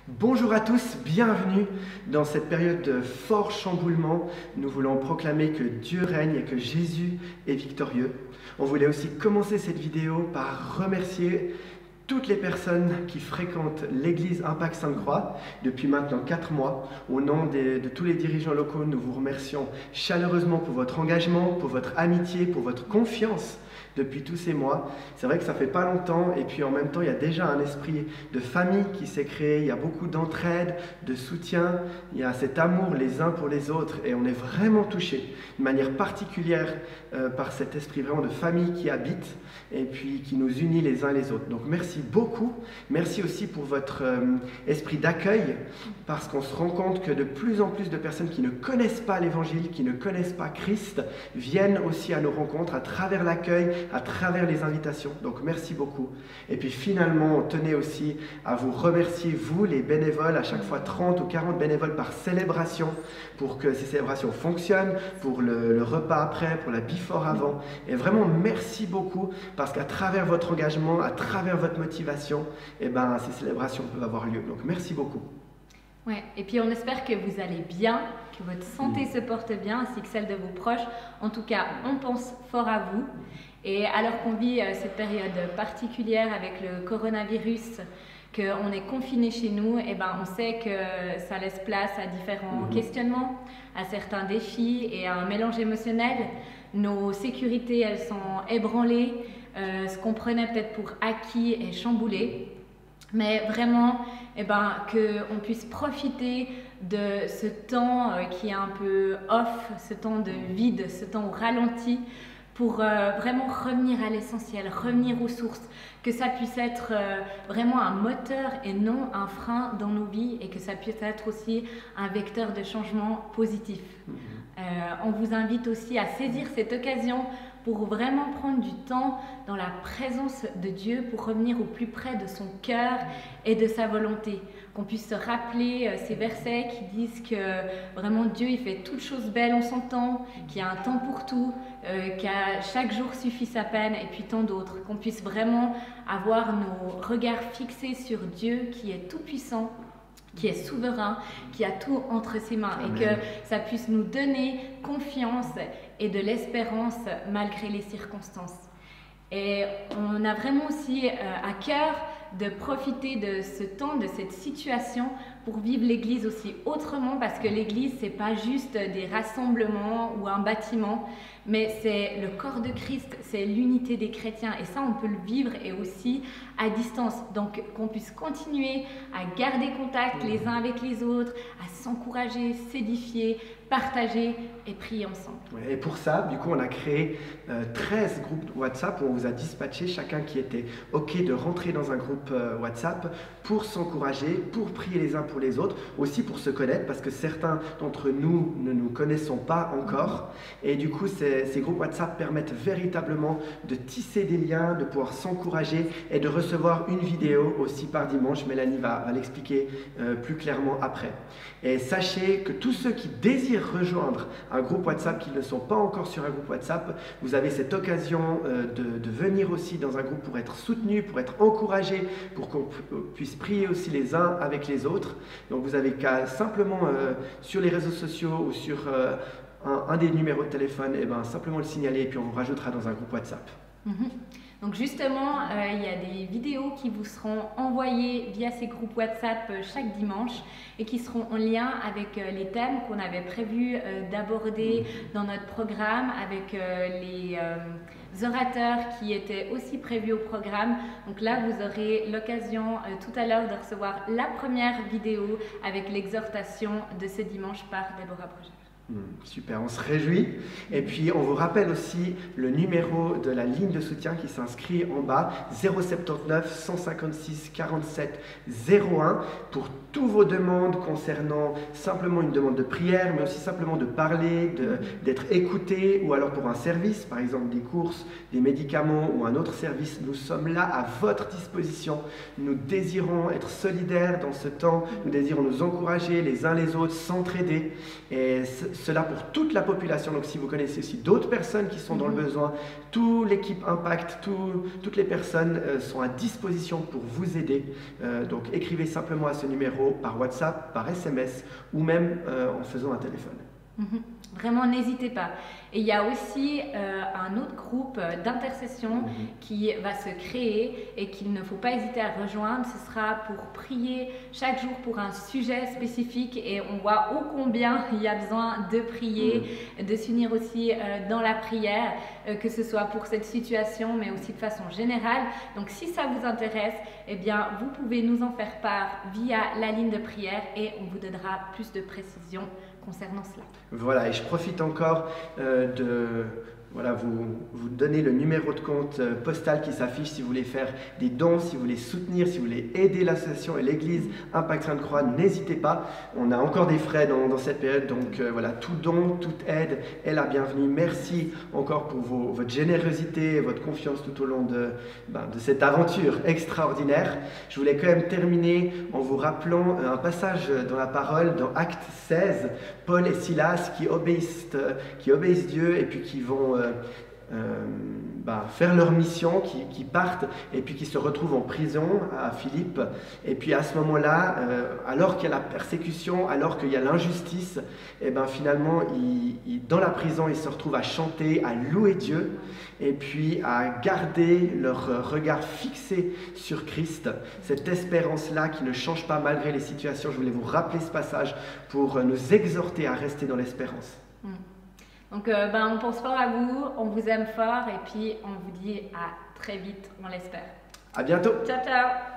Bonjour à tous, bienvenue dans cette période de fort chamboulement. Nous voulons proclamer que Dieu règne et que Jésus est victorieux. On voulait aussi commencer cette vidéo par remercier toutes les personnes qui fréquentent l'église Impact Sainte-Croix depuis maintenant 4 mois. Au nom de tous les dirigeants locaux, nous vous remercions chaleureusement pour votre engagement, pour votre amitié, pour votre confiance depuis tous ces mois. C'est vrai que ça fait pas longtemps et puis en même temps il y a déjà un esprit de famille qui s'est créé, il y a beaucoup d'entraide, de soutien, il y a cet amour les uns pour les autres et on est vraiment touchés de manière particulière par cet esprit vraiment de famille qui habite et puis qui nous unit les uns les autres. Donc merci beaucoup, merci aussi pour votre esprit d'accueil parce qu'on se rend compte que de plus en plus de personnes qui ne connaissent pas l'évangile, qui ne connaissent pas Christ viennent aussi à nos rencontres à travers l'accueil, à travers les invitations. Donc merci beaucoup. Et puis finalement, on tenait aussi à vous remercier, vous les bénévoles, à chaque fois 30 ou 40 bénévoles par célébration, pour que ces célébrations fonctionnent, pour le repas après, pour la before avant. Et vraiment merci beaucoup, parce qu'à travers votre engagement, à travers votre motivation, ces célébrations peuvent avoir lieu. Donc merci beaucoup. Ouais, et puis on espère que vous allez bien, que votre santé se porte bien, ainsi que celle de vos proches. En tout cas, on pense fort à vous. Et alors qu'on vit cette période particulière avec le coronavirus, qu'on est confiné chez nous, on sait que ça laisse place à différents questionnements, à certains défis et à un mélange émotionnel. Nos sécurités, elles sont ébranlées, ce qu'on prenait peut-être pour acquis est chamboulé. Mais vraiment, qu'on puisse profiter de ce temps qui est un peu off, ce temps de vide, ce temps au ralenti, pour vraiment revenir à l'essentiel, revenir aux sources, que ça puisse être vraiment un moteur et non un frein dans nos vies et que ça puisse être aussi un vecteur de changement positif. On vous invite aussi à saisir cette occasion pour vraiment prendre du temps dans la présence de Dieu, pour revenir au plus près de son cœur et de sa volonté. Qu'on puisse se rappeler ces versets qui disent que vraiment Dieu il fait toutes choses belles en son temps, qu'il y a un temps pour tout, qu'à chaque jour suffit sa peine et puis tant d'autres. Qu'on puisse vraiment avoir nos regards fixés sur Dieu qui est tout puissant, qui est souverain, qui a tout entre ses mains. Amen. Et que ça puisse nous donner confiance et de l'espérance malgré les circonstances. Et on a vraiment aussi à cœur de profiter de ce temps, de cette situation pour vivre l'Église aussi autrement, parce que l'Église, c'est pas juste des rassemblements ou un bâtiment, mais c'est le corps de Christ, c'est l'unité des chrétiens. Et ça, on peut le vivre et aussi à distance. Donc, qu'on puisse continuer à garder contact les uns avec les autres, à s'encourager, s'édifier, partager et prier ensemble. Ouais, et pour ça, du coup, on a créé 13 groupes WhatsApp où on vous a dispatché chacun qui était OK de rentrer dans un groupe WhatsApp pour s'encourager, pour prier les uns pour les autres, aussi pour se connaître, parce que certains d'entre nous ne nous connaissons pas encore. Et du coup, ces groupes WhatsApp permettent véritablement de tisser des liens, de pouvoir s'encourager et de recevoir une vidéo aussi par dimanche. Mélanie va l'expliquer plus clairement après. Et sachez que tous ceux qui désirent rejoindre un groupe WhatsApp, qui ne sont pas encore sur un groupe WhatsApp, vous avez cette occasion de venir aussi dans un groupe pour être soutenu, pour être encouragé, pour qu'on puisse prier aussi les uns avec les autres. Donc vous avez qu'à simplement sur les réseaux sociaux ou sur un des numéros de téléphone, simplement le signaler et puis on vous rajoutera dans un groupe WhatsApp. Donc justement, il y a des vidéos qui vous seront envoyées via ces groupes WhatsApp chaque dimanche et qui seront en lien avec les thèmes qu'on avait prévu d'aborder dans notre programme, avec les orateurs qui étaient aussi prévus au programme. Donc là, vous aurez l'occasion tout à l'heure de recevoir la première vidéo avec l'exhortation de ce dimanche par Déborah Brogère. Super, on se réjouit. Et puis on vous rappelle aussi le numéro de la ligne de soutien qui s'inscrit en bas, 079 156 47 01, pour toutes vos demandes concernant simplement une demande de prière, mais aussi simplement de parler, d'être écouté, ou alors pour un service, par exemple des courses, des médicaments ou un autre service. Nous sommes là à votre disposition. Nous désirons être solidaires dans ce temps, nous désirons nous encourager les uns les autres, s'entraider. Et cela pour toute la population. Donc si vous connaissez aussi d'autres personnes qui sont dans le besoin, toute l'équipe Impact, toutes les personnes sont à disposition pour vous aider. Donc écrivez simplement à ce numéro par WhatsApp, par SMS ou même en faisant un téléphone. Vraiment, n'hésitez pas. Et il y a aussi un autre groupe d'intercession qui va se créer et qu'il ne faut pas hésiter à rejoindre. Ce sera pour prier chaque jour pour un sujet spécifique et on voit ô combien il y a besoin de prier, de s'unir aussi dans la prière, que ce soit pour cette situation mais aussi de façon générale. Donc si ça vous intéresse, eh bien, vous pouvez nous en faire part via la ligne de prière et on vous donnera plus de précisions concernant cela. Voilà, et je profite encore de vous donner le numéro de compte postal qui s'affiche si vous voulez faire des dons, si vous voulez soutenir, si vous voulez aider l'association et l'église Impact Sainte-Croix, n'hésitez pas. On a encore des frais dans cette période, donc voilà, tout don, toute aide est la bienvenue. Merci encore pour votre générosité et votre confiance tout au long de cette aventure extraordinaire. Je voulais quand même terminer en vous rappelant un passage dans la parole, dans Acte 16, Paul et Silas qui obéissent Dieu et puis qui vont faire leur mission, qui partent et puis qui se retrouvent en prison à Philippe. Et puis à ce moment-là, alors qu'il y a la persécution, alors qu'il y a l'injustice, et finalement, dans la prison, ils se retrouvent à chanter, à louer Dieu et puis à garder leur regard fixé sur Christ, cette espérance-là qui ne change pas malgré les situations. Je voulais vous rappeler ce passage pour nous exhorter à rester dans l'espérance. Donc, on pense fort à vous, on vous aime fort et puis on vous dit à très vite, on l'espère. À bientôt. Ciao, ciao.